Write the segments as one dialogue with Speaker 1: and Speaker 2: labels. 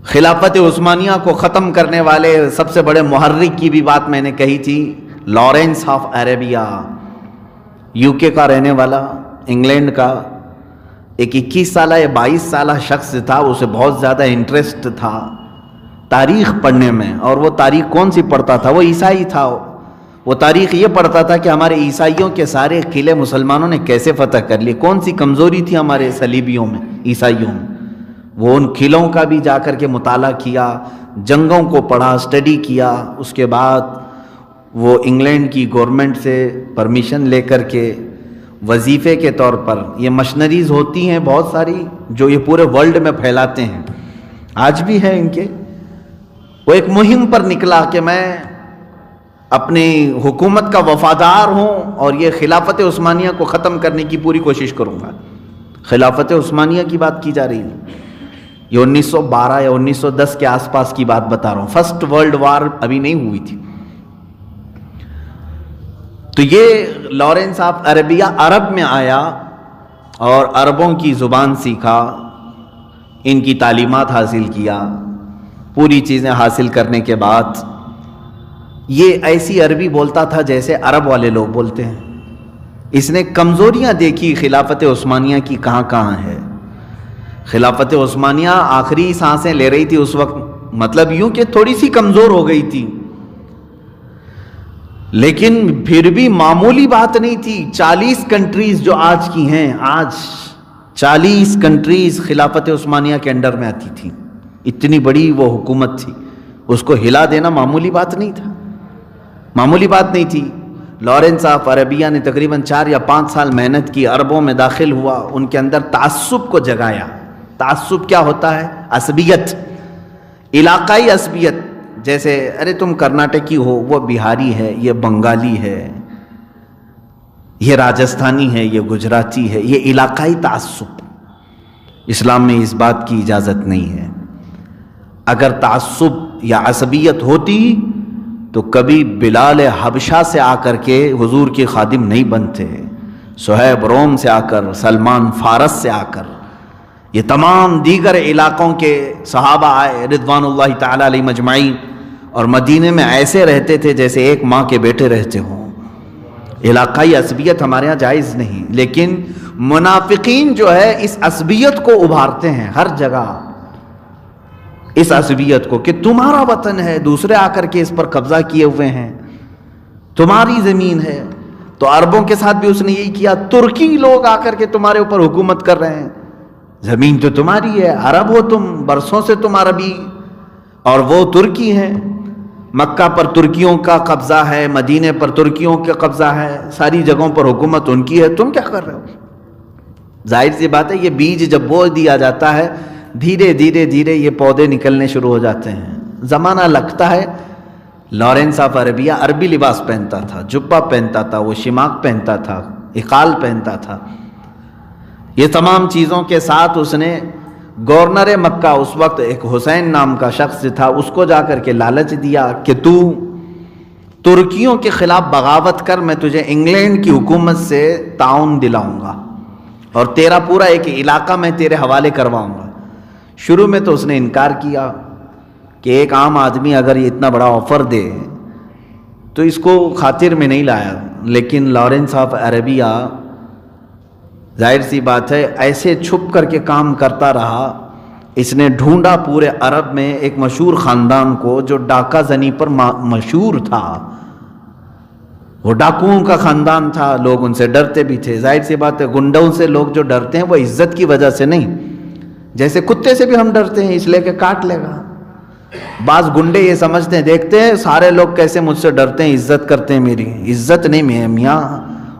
Speaker 1: خلافت عثمانیہ کو ختم کرنے والے سب سے بڑے محرک کی بھی بات میں نے کہی تھی، لارنس آف عربیہ، یو کے کا رہنے والا، انگلینڈ کا ایک 21 سالہ یا 22 سالہ شخص تھا. اسے بہت زیادہ انٹرسٹ تھا تاریخ پڑھنے میں، اور وہ تاریخ کون سی پڑھتا تھا؟ وہ عیسائی تھا. وہ تاریخ یہ پڑھتا تھا کہ ہمارے عیسائیوں کے سارے قلعے مسلمانوں نے کیسے فتح کر لیے، کون سی کمزوری تھی ہمارے صلیبیوں میں، عیسائیوں میں. وہ ان قلعوں کا بھی جا کر کے مطالعہ کیا، جنگوں کو پڑھا، اسٹڈی کیا. اس کے بعد وہ انگلینڈ کی گورنمنٹ سے پرمیشن لے کر کے وظیفے کے طور پر، یہ مشنریز ہوتی ہیں بہت ساری جو یہ پورے ورلڈ میں پھیلاتے ہیں، آج بھی ہے ان کے. وہ ایک مہم پر نکلا کہ میں اپنی حکومت کا وفادار ہوں اور یہ خلافت عثمانیہ کو ختم کرنے کی پوری کوشش کروں گا. خلافت عثمانیہ کی بات کی جا رہی ہے، یہ 1912 یا 1910 کے آس پاس کی بات بتا رہا ہوں، فرسٹ ورلڈ وار ابھی نہیں ہوئی تھی. تو یہ لارنس آف عربیہ عرب میں آیا اور عربوں کی زبان سیکھا، ان کی تعلیمات حاصل کیا. پوری چیزیں حاصل کرنے کے بعد یہ ایسی عربی بولتا تھا جیسے عرب والے لوگ بولتے ہیں. اس نے کمزوریاں دیکھی خلافت عثمانیہ کی کہاں کہاں ہے. خلافت عثمانیہ آخری سانسیں لے رہی تھی اس وقت، مطلب یوں کہ تھوڑی سی کمزور ہو گئی تھی، لیکن پھر بھی معمولی بات نہیں تھی. 40 کنٹریز جو آج کی ہیں، آج 40 کنٹریز خلافت عثمانیہ کے انڈر میں آتی تھی. اتنی بڑی وہ حکومت تھی، اس کو ہلا دینا معمولی بات نہیں تھا، معمولی بات نہیں تھی. لارنس آف عربیہ نے تقریباً 4 یا 5 سال محنت کی، عربوں میں داخل ہوا، ان کے اندر تعصب کو جگایا. تعصب کیا ہوتا ہے؟ عصبیت، علاقائی عصبیت. جیسے ارے تم کرناٹکی ہو، وہ بہاری ہے، یہ بنگالی ہے، یہ راجستھانی ہے، یہ گجراتی ہے. یہ علاقائی تعصب، اسلام میں اس بات کی اجازت نہیں ہے. اگر تعصب یا عصبیت ہوتی تو کبھی بلال حبشہ سے آ کر کے حضور کے خادم نہیں بنتے، صہیب روم سے آ کر، سلمان فارس سے آ کر، یہ تمام دیگر علاقوں کے صحابہ آئے رضوان اللہ تعالی علیہ مجمعین، اور مدینے میں ایسے رہتے تھے جیسے ایک ماں کے بیٹے رہتے ہوں. علاقائی عصبیت ہمارے ہاں جائز نہیں، لیکن منافقین جو ہے اس عصبیت کو ابھارتے ہیں ہر جگہ، اس عصبیت کو کہ تمہارا وطن ہے، دوسرے آ کر کے اس پر قبضہ کیے ہوئے ہیں، تمہاری زمین ہے. تو عربوں کے ساتھ بھی اس نے یہی کیا. ترکی لوگ آ کر کے تمہارے اوپر حکومت کر رہے ہیں، زمین تو تمہاری ہے، عرب ہو تم، برسوں سے تم عربی، اور وہ ترکی ہیں. مکہ پر ترکیوں کا قبضہ ہے، مدینے پر ترکیوں کا قبضہ ہے، ساری جگہوں پر حکومت ان کی ہے، تم کیا کر رہے ہو؟ ظاہر سی بات ہے، یہ بیج جب بو دیا جاتا ہے، دھیرے دھیرے دھیرے یہ پودے نکلنے شروع ہو جاتے ہیں، زمانہ لگتا ہے. لارنس آف عربیہ عربی لباس پہنتا تھا، جبہ پہنتا تھا، وہ شماغ پہنتا تھا، اقال پہنتا تھا. یہ تمام چیزوں کے ساتھ اس نے گورنر مکہ، اس وقت ایک حسین نام کا شخص تھا، اس کو جا کر کے لالچ دیا کہ تو ترکیوں کے خلاف بغاوت کر، میں تجھے انگلینڈ کی حکومت سے تعاون دلاؤں گا اور تیرا پورا ایک علاقہ میں تیرے حوالے کرواؤں گا. شروع میں تو اس نے انکار کیا کہ ایک عام آدمی اگر یہ اتنا بڑا آفر دے تو اس کو خاطر میں نہیں لایا. لیکن لارنس آف عربیہ ظاہر سی بات ہے ایسے چھپ کر کے کام کرتا رہا. اس نے ڈھونڈا پورے عرب میں ایک مشہور خاندان کو جو ڈاکہ زنی پر مشہور تھا. وہ ڈاکوؤں کا خاندان تھا، لوگ ان سے ڈرتے بھی تھے. ظاہر سی بات ہے گنڈوں سے لوگ جو ڈرتے ہیں وہ عزت کی وجہ سے نہیں، جیسے کتے سے بھی ہم ڈرتے ہیں اس لیے کہ کاٹ لے گا. بعض گنڈے یہ سمجھتے ہیں، دیکھتے ہیں سارے لوگ کیسے مجھ سے ڈرتے ہیں، عزت کرتے ہیں، میری عزت نہیں میاں،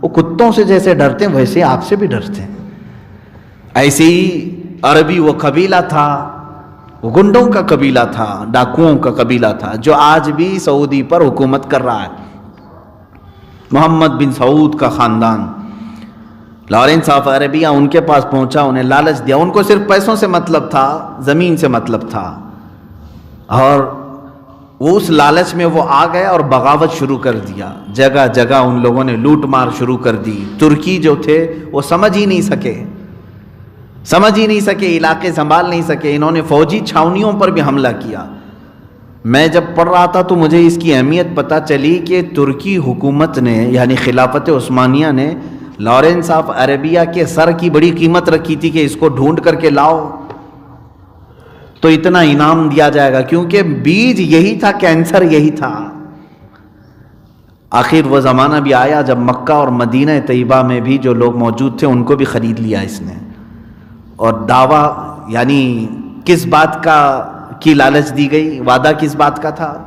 Speaker 1: وہ کتوں سے جیسے ڈرتے ہیں ویسے آپ سے بھی ڈرتے ہیں. ایسے ہی عربی وہ قبیلہ تھا، وہ گنڈوں کا قبیلہ تھا، ڈاکوؤں کا قبیلہ تھا، جو آج بھی سعودی پر حکومت کر رہا ہے. محمد بن سعود کا خاندان. لارنس آف عربیہ ان کے پاس پہنچا، انہیں لالچ دیا. ان کو صرف پیسوں سے مطلب تھا، زمین سے مطلب تھا، اور وہ اس لالچ میں وہ آ گئے اور بغاوت شروع کر دیا. جگہ جگہ ان لوگوں نے لوٹ مار شروع کر دی. ترکی جو تھے وہ سمجھ ہی نہیں سکے. سمجھ ہی نہیں سکے، علاقے سنبھال نہیں سکے، انہوں نے فوجی چھاونیوں پر بھی حملہ کیا۔ میں جب پڑھ رہا تھا تو مجھے اس کی اہمیت پتہ چلی کہ ترکی حکومت نے یعنی خلافت عثمانیہ نے لارنس آف عربیہ کے سر کی بڑی قیمت رکھی تھی کہ اس کو ڈھونڈ کر کے لاؤ تو اتنا انعام دیا جائے گا، کیونکہ بیج یہی تھا، کینسر یہی تھا۔ آخر وہ زمانہ بھی آیا جب مکہ اور مدینہ طیبہ میں بھی جو لوگ موجود تھے ان کو بھی خرید لیا اس نے، اور دعویٰ یعنی کس بات کی لالچ دی گئی، وعدہ کس بات کا تھا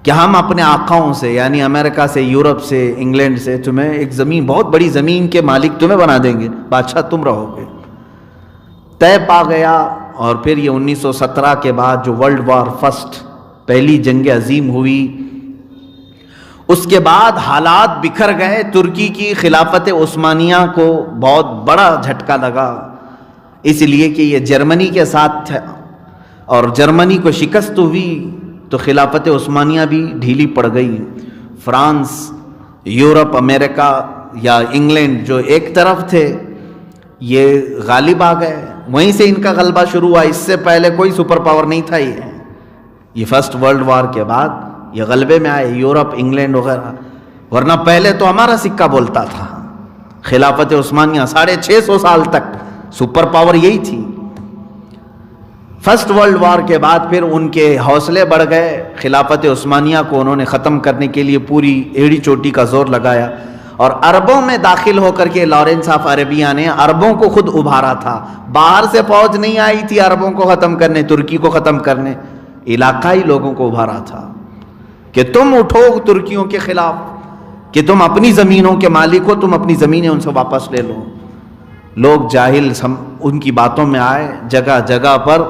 Speaker 1: کہ ہم اپنے آقاؤں سے یعنی امریکہ سے، یورپ سے، انگلینڈ سے تمہیں ایک زمین، بہت بڑی زمین کے مالک تمہیں بنا دیں گے، بادشاہ تم رہو گے۔ طے پا گیا، اور پھر یہ 1917 کے بعد جو ورلڈ وار فرسٹ، پہلی جنگ عظیم ہوئی، اس کے بعد حالات بکھر گئے۔ ترکی کی خلافت عثمانیہ کو بہت بڑا جھٹکا لگا، اس لیے کہ یہ جرمنی کے ساتھ تھا، اور جرمنی کو شکست ہوئی تو خلافت عثمانیہ بھی ڈھیلی پڑ گئی۔ فرانس، یورپ، امریکہ یا انگلینڈ جو ایک طرف تھے یہ غالب آ گئے، وہیں سے ان کا غلبہ شروع ہوا۔ اس سے پہلے کوئی سپر پاور نہیں تھا، یہ فرسٹ ورلڈ وار کے بعد یہ غلبے میں آئے، یورپ، انگلینڈ وغیرہ، ورنہ پہلے تو ہمارا سکہ بولتا تھا۔ خلافت عثمانیہ 650 سال تک سپر پاور یہی تھی۔ فرسٹ ورلڈ وار کے بعد پھر ان کے حوصلے بڑھ گئے، خلافت عثمانیہ کو انہوں نے ختم کرنے کے لیے پوری ایڑی چوٹی کا زور لگایا، اور عربوں میں داخل ہو کر کے لارنس آف عربیہ نے عربوں کو خود ابھارا تھا۔ باہر سے فوج نہیں آئی تھی عربوں کو ختم کرنے، ترکی کو ختم کرنے، علاقائی لوگوں کو ابھارا تھا کہ تم اٹھو ترکیوں کے خلاف، کہ تم اپنی زمینوں کے مالک ہو، تم اپنی زمینیں ان سے واپس لے لو۔ لوگ جاہل ان کی باتوں میں آئے، جگہ جگہ پر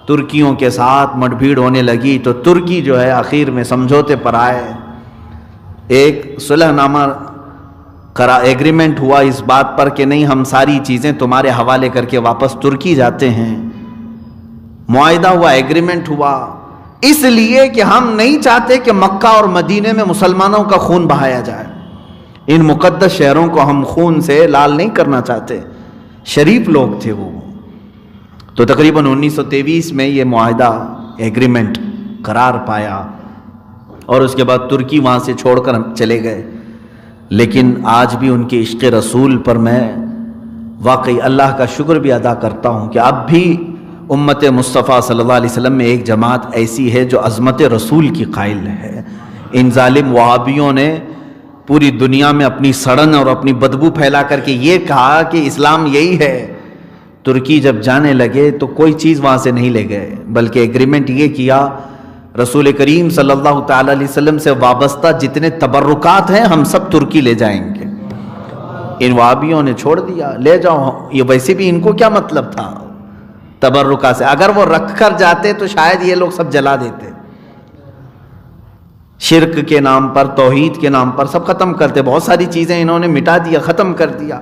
Speaker 1: ترکیوں کے ساتھ مٹ بھیڑ ہونے لگی، تو ترکی جو ہے آخر میں سمجھوتے پر آئے، ایک صلح نامہ ایگریمنٹ ہوا اس بات پر کہ نہیں، ہم ساری چیزیں تمہارے حوالے کر کے واپس ترکی جاتے ہیں۔ معاہدہ ہوا، ایگریمنٹ ہوا، اس لیے کہ ہم نہیں چاہتے کہ مکہ اور مدینے میں مسلمانوں کا خون بہایا جائے، ان مقدس شہروں کو ہم خون سے لال نہیں کرنا چاہتے، شریف لوگ تھے وہ۔ تو تقریباً 1923 میں یہ معاہدہ ایگریمنٹ قرار پایا، اور اس کے بعد ترکی وہاں سے چھوڑ کر چلے گئے۔ لیکن آج بھی ان کے عشق رسول پر میں واقعی اللہ کا شکر بھی ادا کرتا ہوں کہ اب بھی امت مصطفیٰ صلی اللہ علیہ وسلم میں ایک جماعت ایسی ہے جو عظمت رسول کی قائل ہے۔ ان ظالم وہابیوں نے پوری دنیا میں اپنی سڑن اور اپنی بدبو پھیلا کر کے یہ کہا کہ اسلام یہی ہے۔ ترکی جب جانے لگے تو کوئی چیز وہاں سے نہیں لے گئے، بلکہ ایگریمنٹ یہ کیا، رسول کریم صلی اللہ تعالی علیہ وسلم سے وابستہ جتنے تبرکات ہیں ہم سب ترکی لے جائیں گے۔ ان وہابیوں نے چھوڑ دیا، لے جاؤ، یہ ویسے بھی ان کو کیا مطلب تھا تبرکات سے، اگر وہ رکھ کر جاتے تو شاید یہ لوگ سب جلا دیتے، شرک کے نام پر، توحید کے نام پر سب ختم کرتے، بہت ساری چیزیں انہوں نے مٹا دیا، ختم کر دیا۔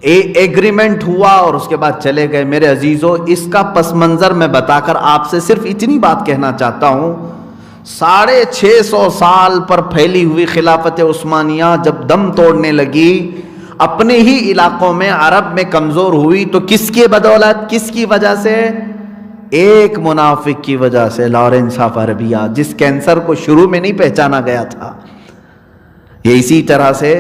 Speaker 1: ایگریمنٹ ہوا اور اس کے بعد چلے گئے۔ میرے عزیزو، اس کا پس منظر میں بتا کر آپ سے صرف اتنی بات کہنا چاہتا ہوں، 650 سال پر پھیلی ہوئی خلافت عثمانیہ جب دم توڑنے لگی، اپنے ہی علاقوں میں عرب میں کمزور ہوئی، تو کس کی بدولت، کس کی وجہ سے؟ ایک منافق کی وجہ سے، لارنس آف عربیہ، جس کینسر کو شروع میں نہیں پہچانا گیا تھا۔ یہ اسی طرح سے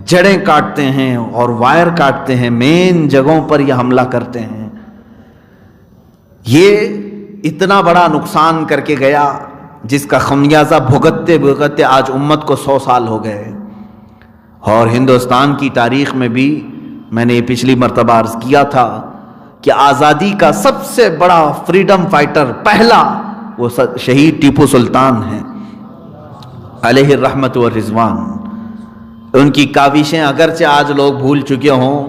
Speaker 1: جڑیں کاٹتے ہیں اور وائر کاٹتے ہیں، مین جگہوں پر یہ حملہ کرتے ہیں۔ یہ اتنا بڑا نقصان کر کے گیا جس کا خمیازہ بھگتتے بھگتتے آج امت کو 100 سال ہو گئے۔ اور ہندوستان کی تاریخ میں بھی میں نے یہ پچھلی مرتبہ عرض کیا تھا کہ آزادی کا سب سے بڑا فریڈم فائٹر پہلا وہ شہید ٹیپو سلطان ہیں علیہ الرحمت والرضوان۔ ان کی کاوشیں اگرچہ آج لوگ بھول چکے ہوں،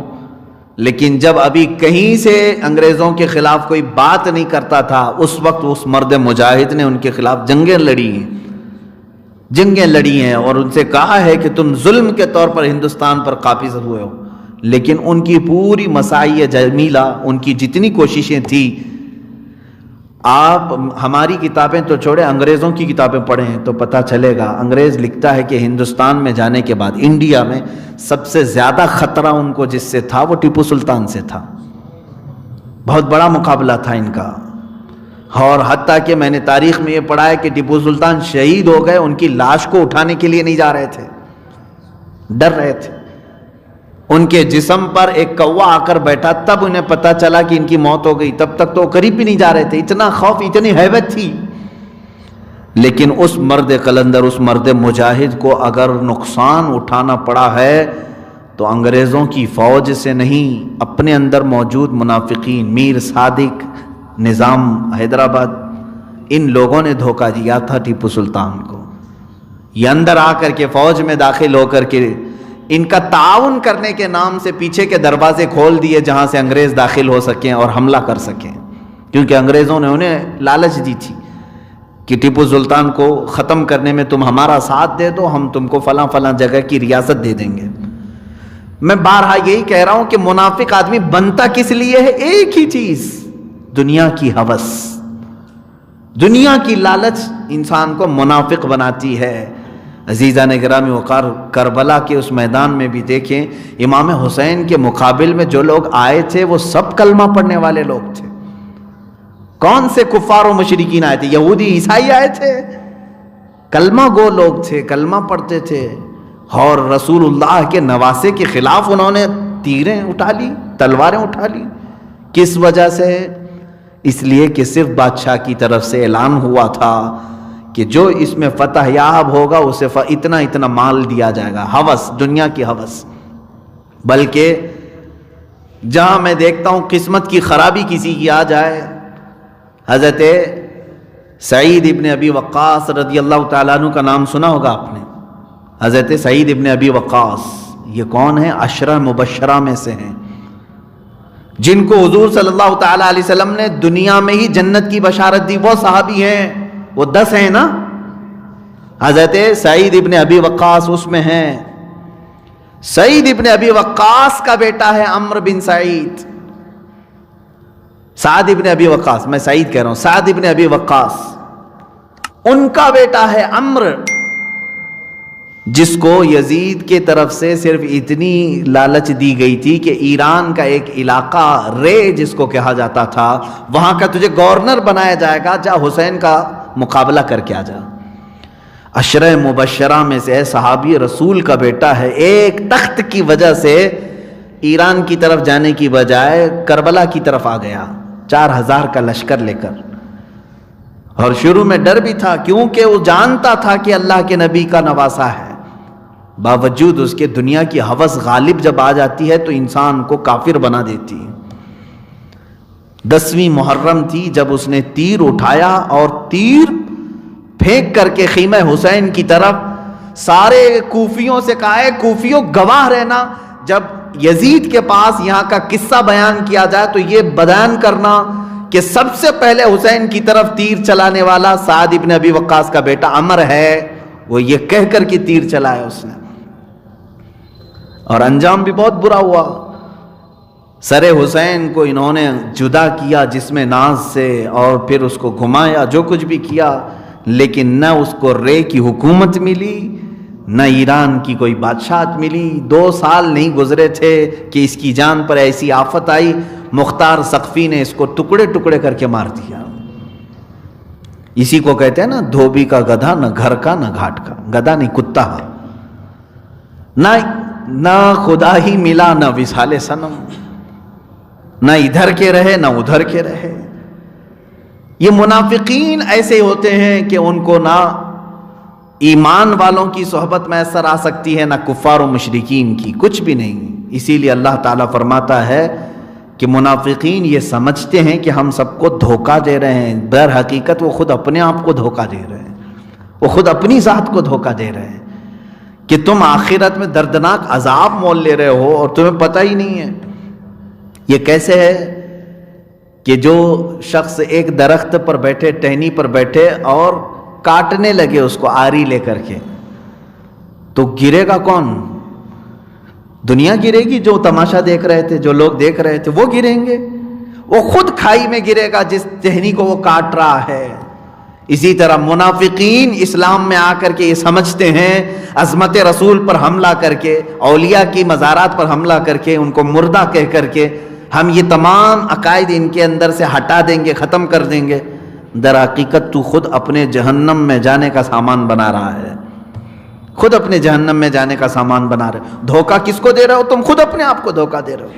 Speaker 1: لیکن جب ابھی کہیں سے انگریزوں کے خلاف کوئی بات نہیں کرتا تھا، اس وقت اس مرد مجاہد نے ان کے خلاف جنگیں لڑی ہیں اور ان سے کہا ہے کہ تم ظلم کے طور پر ہندوستان پر قابض ہوئے ہو، لیکن ان کی پوری مساعی جمیلہ، ان کی جتنی کوششیں تھیں، آپ ہماری کتابیں تو چھوڑیں، انگریزوں کی کتابیں پڑھیں تو پتہ چلے گا۔ انگریز لکھتا ہے کہ ہندوستان میں جانے کے بعد انڈیا میں سب سے زیادہ خطرہ ان کو جس سے تھا وہ ٹیپو سلطان سے تھا۔ بہت بڑا مقابلہ تھا ان کا. اور حتیٰ کہ میں نے تاریخ میں یہ پڑھا ہے کہ ٹیپو سلطان شہید ہو گئے، ان کی لاش کو اٹھانے کے لیے نہیں جا رہے تھے، ڈر رہے تھے. ان کے جسم پر ایک کوا آ کر بیٹھا، تب انہیں پتا چلا کہ ان کی موت ہو گئی. تب تک تو قریب بھی نہیں جا رہے تھے، اتنا خوف، اتنی ہیبت تھی. لیکن اس مرد قلندر، اس مرد مجاہد کو اگر نقصان اٹھانا پڑا ہے تو انگریزوں کی فوج سے نہیں، اپنے اندر موجود منافقین، میر صادق، نظام حیدرآباد، ان لوگوں نے دھوکہ دیا تھا ٹیپو سلطان کو. یہ اندر آ کر کے فوج میں داخل ہو کر کے ان کا تعاون کرنے کے نام سے پیچھے کے دروازے کھول دیے جہاں سے انگریز داخل ہو سکیں اور حملہ کر سکیں. کیونکہ انگریزوں نے انہیں لالچ دی تھی کہ ٹیپو سلطان کو ختم کرنے میں تم ہمارا ساتھ دے دو، ہم تم کو فلاں فلاں جگہ کی ریاست دے دیں گے. میں بارہا یہی کہہ رہا ہوں کہ منافق آدمی بنتا کس لیے ہے؟ ایک ہی چیز، دنیا کی ہوس، دنیا کی لالچ انسان کو منافق بناتی ہے. عزیزان گرامی وقار، کربلا کے اس میدان میں بھی دیکھیں، امام حسین کے مقابل میں جو لوگ آئے تھے وہ سب کلمہ پڑھنے والے لوگ تھے. کون سے کفار و مشرکین آئے تھے؟ یہودی عیسائی آئے تھے، کلمہ گو لوگ تھے، کلمہ پڑھتے تھے. اور رسول اللہ کے نواسے کے خلاف انہوں نے تیریں اٹھا لی، تلواریں اٹھا لی. کس وجہ سے؟ اس لیے کہ صرف بادشاہ کی طرف سے اعلان ہوا تھا کہ جو اس میں فتح یاب ہوگا اسے اتنا اتنا مال دیا جائے گا. ہوس، دنیا کی ہوس. بلکہ جہاں میں دیکھتا ہوں قسمت کی خرابی کسی کی آ جائے، حضرت سعید ابن ابی وقاص رضی اللہ تعالیٰ عنہ کا نام سنا ہوگا آپ نے. حضرت سعید ابن ابی وقاص یہ کون ہیں؟ عشرہ مبشرہ میں سے ہیں، جن کو حضور صلی اللہ تعالیٰ علیہ وسلم نے دنیا میں ہی جنت کی بشارت دی. وہ صحابی ہیں، وہ 10 ہیں نا. حضرت سعید ابن ابی وقاص اس میں ہیں. سعید ابن ابی وقاص کا بیٹا ہے عمرو بن سعید. سعد ابن ابی وقاص، میں سعید کہہ رہا ہوں، سعد ابن ابی وقاص، ان کا بیٹا ہے عمرو، جس کو یزید کے طرف سے صرف اتنی لالچ دی گئی تھی کہ ایران کا ایک علاقہ رے جس کو کہا جاتا تھا، وہاں کا تجھے گورنر بنایا جائے گا، جا حسین کا مقابلہ کر کے آ جا. عشرہ مبشرہ میں سے صحابی رسول کا بیٹا ہے. ایک تخت کی وجہ سے ایران کی طرف جانے کی بجائے کربلا کی طرف آ گیا 4000 کا لشکر لے کر. اور شروع میں ڈر بھی تھا کیونکہ وہ جانتا تھا کہ اللہ کے نبی کا نواسا ہے. باوجود اس کے دنیا کی ہوس غالب جب آ جاتی ہے تو انسان کو کافر بنا دیتی ہے. 10ویں محرم تھی جب اس نے تیر اٹھایا اور تیر پھینک کر کے خیمہ حسین کی طرف سارے کوفیوں سے کہا ہے کوفیوں گواہ رہنا، جب یزید کے پاس یہاں کا قصہ بیان کیا جائے تو یہ بیان کرنا کہ سب سے پہلے حسین کی طرف تیر چلانے والا سعد ابن ابی وقاص کا بیٹا عمر ہے. وہ یہ کہہ کر کے تیر چلایا اس نے، اور انجام بھی بہت برا ہوا. سر حسین کو انہوں نے جدا کیا جسم ناز سے اور پھر اس کو گھمایا، جو کچھ بھی کیا، لیکن نہ اس کو رے کی حکومت ملی، نہ ایران کی کوئی بادشاہت ملی. 2 سال نہیں گزرے تھے کہ اس کی جان پر ایسی آفت آئی، مختار سقفی نے اس کو ٹکڑے ٹکڑے کر کے مار دیا. اسی کو کہتے ہیں نا دھوبی کا گدھا، نہ گھر کا نہ گھاٹ کا، گدھا نہیں کتا، نہ خدا ہی ملا نہ وصال صنم، نہ ادھر کے رہے نہ ادھر کے رہے. یہ منافقین ایسے ہوتے ہیں کہ ان کو نہ ایمان والوں کی صحبت میسر آ سکتی ہے نہ کفار و مشرکین کی، کچھ بھی نہیں. اسی لیے اللہ تعالیٰ فرماتا ہے کہ منافقین یہ سمجھتے ہیں کہ ہم سب کو دھوکہ دے رہے ہیں، در حقیقت وہ خود اپنے آپ کو دھوکہ دے رہے ہیں، وہ خود اپنی ذات کو دھوکہ دے رہے ہیں کہ تم آخرت میں دردناک عذاب مول لے رہے ہو اور تمہیں پتہ ہی نہیں ہے. یہ کیسے ہے کہ جو شخص ایک درخت پر بیٹھے، ٹہنی پر بیٹھے اور کاٹنے لگے اس کو آری لے کر کے، تو گرے گا کون؟ دنیا گرے گی، جو تماشا دیکھ رہے تھے، جو لوگ دیکھ رہے تھے وہ گریں گے. وہ خود کھائی میں گرے گا جس ٹہنی کو وہ کاٹ رہا ہے. اسی طرح منافقین اسلام میں آ کر کے یہ سمجھتے ہیں عظمت رسول پر حملہ کر کے، اولیاء کی مزارات پر حملہ کر کے، ان کو مردہ کہہ کر کے ہم یہ تمام عقائد ان کے اندر سے ہٹا دیں گے، ختم کر دیں گے، در حقیقت تو خود اپنے جہنم میں جانے کا سامان بنا رہا ہے، خود اپنے جہنم میں جانے کا سامان بنا رہے ہو۔ دھوکہ کس کو دے رہے ہو؟ تم خود اپنے آپ کو دھوکہ دے رہے ہو۔